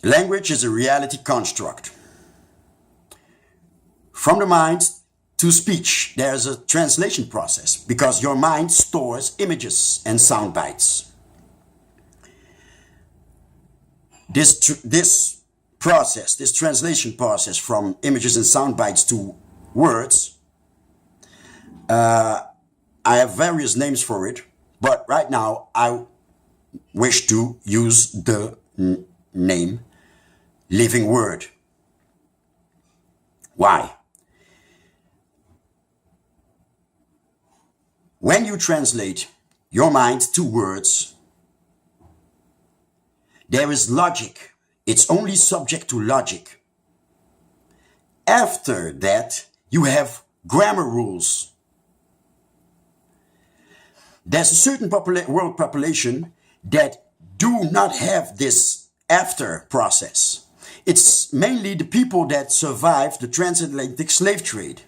Language is a reality construct. From the mind to speech, there's a translation process because your mind stores images and sound bites. This process, this translation process from images and sound bites to words, I have various names for it, but right now I wish to use the name living word. Why? When you translate your mind to words, there is logic. It's only subject to logic. After that, you have grammar rules. There's a certain world population that do not have this after process. It's mainly the people that survived the transatlantic slave trade.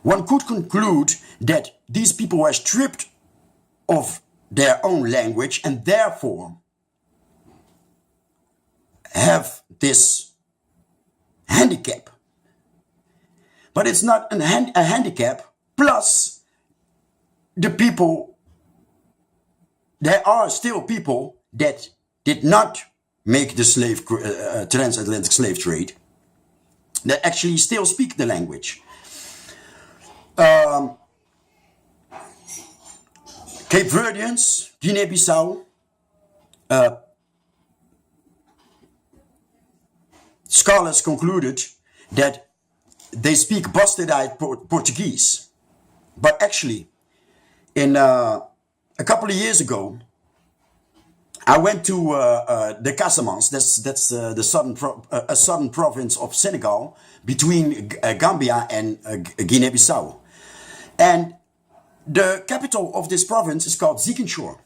One could conclude that these people were stripped of their own language and therefore have this handicap. But it's not a handicap, plus the people, there are still people that did not make the transatlantic slave trade that actually still speak the language. Cape Verdeans, Guinea-Bissau, scholars concluded that they speak bastardized Portuguese. But actually, a couple of years ago, I went to the Casamance, that's the southern province of Senegal, between Gambia and Guinea-Bissau. And the capital of this province is called Ziguinchor.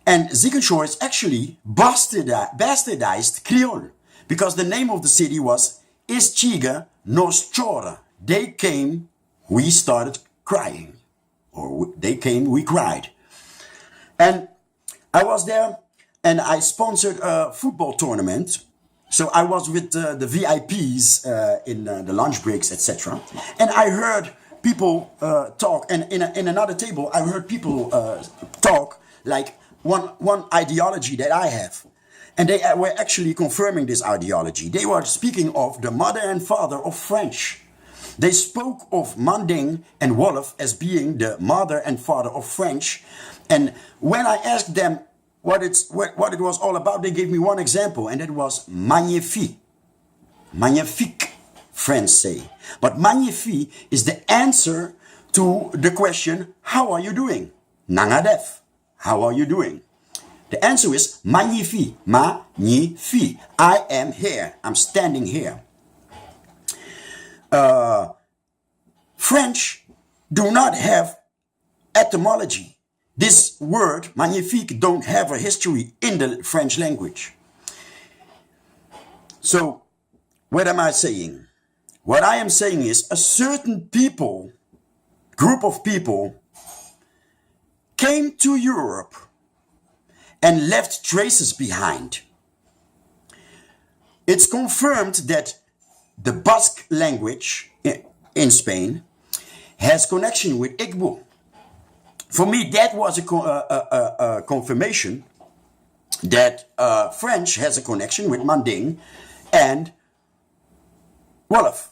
And Ziguinchor is actually bastardized Creole, because the name of the city was Ischiga nos chora. They came, we started crying. Or they came, we cried. And I was there and I sponsored a football tournament. So I was with the VIPs in the lunch breaks, etc. And I heard people talk, and in another table I heard people talk like one ideology that I have. And they were actually confirming this ideology. They were speaking of the mother and father of French. They spoke of Manding and Wolof as being the mother and father of French. And when I asked them what it was all about, they gave me one example, and that was magnifique. Magnifique, French say. But magnifique is the answer to the question, how are you doing? Nangadef, how are you doing? The answer is magnifique, magnifique. I am here, I'm standing here. French do not have etymology. This word, magnifique, don't have a history in the French language. So, what am I saying? What I am saying is a certain people, group of people, came to Europe and left traces behind. It's confirmed that the Basque language in Spain has connection with Igbo. For me, that was a confirmation that French has a connection with Manding and Wolof.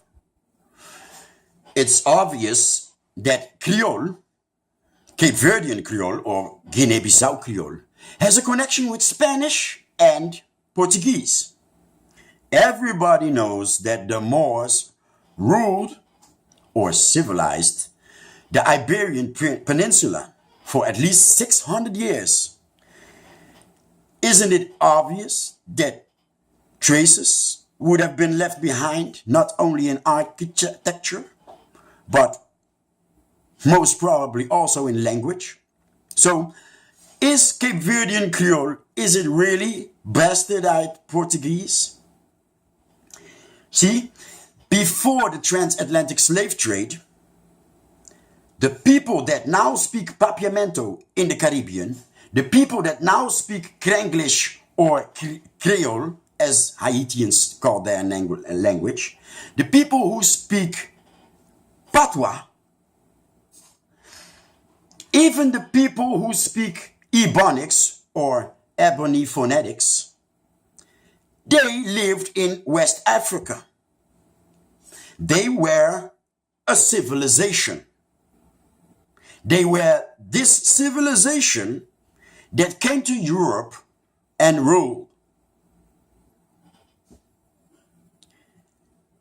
It's obvious that Creole, Cape Verdean Creole or Guinea-Bissau Creole, has a connection with Spanish and Portuguese. Everybody knows that the Moors ruled or civilized the Iberian Peninsula for at least 600 years. Isn't it obvious that traces would have been left behind, not only in architecture, but most probably also in language? So, is Cape Verdean Creole, is it really bastardized Portuguese? See, before the transatlantic slave trade, the people that now speak Papiamento in the Caribbean, the people that now speak Krenglish or Creole as Haitians call their language, the people who speak Patois, even the people who speak Ebonics or Ebony phonetics, they lived in West Africa. They were a civilization. They were this civilization that came to Europe and ruled.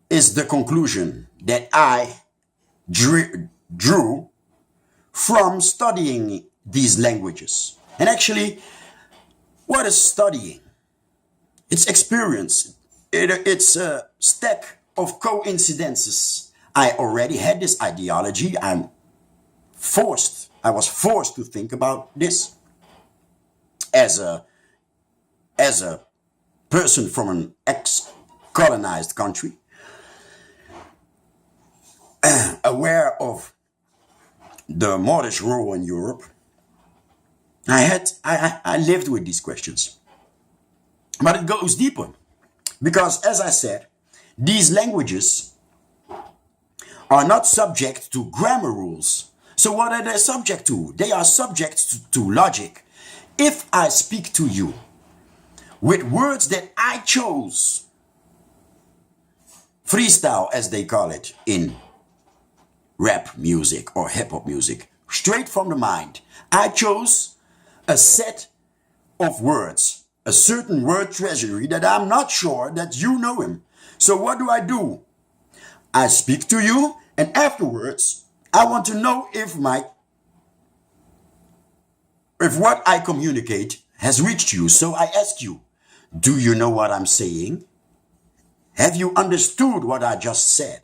Is the conclusion that I drew from studying these languages. And actually, what is studying? It's experience. It's a stack of coincidences. I already had this ideology. I was forced to think about this as a person from an ex-colonized country, aware of the Moorish rule in Europe. I lived with these questions. But it goes deeper. Because as I said, these languages are not subject to grammar rules. So what are they subject to? They are subject to logic. If I speak to you with words that I chose, freestyle as they call it in rap music or hip-hop music, straight from the mind, I chose a set of words, a certain word treasury that I'm not sure that you know him. So what do? I speak to you, and afterwards, I want to know if what I communicate has reached you. So I ask you, do you know what I'm saying? Have you understood what I just said?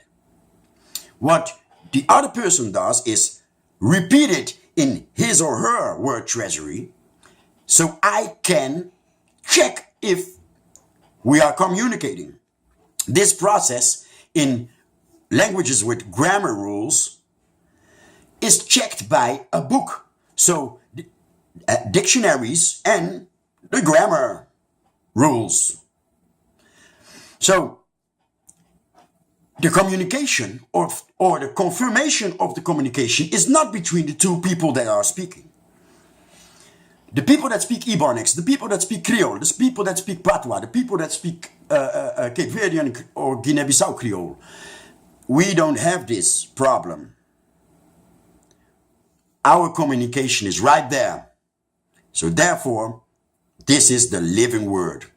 What the other person does is repeat it in his or her word treasury, so I can check if we are communicating. This process in languages with grammar rules is checked by a book. So dictionaries and the grammar rules. So the communication or the confirmation of the communication is not between the two people that are speaking. The people that speak Ebonics, the people that speak Creole, the people that speak Patois, the people that speak Cape Verdean or Guinea-Bissau Creole, we don't have this problem. Our communication is right there. So therefore, this is the living word.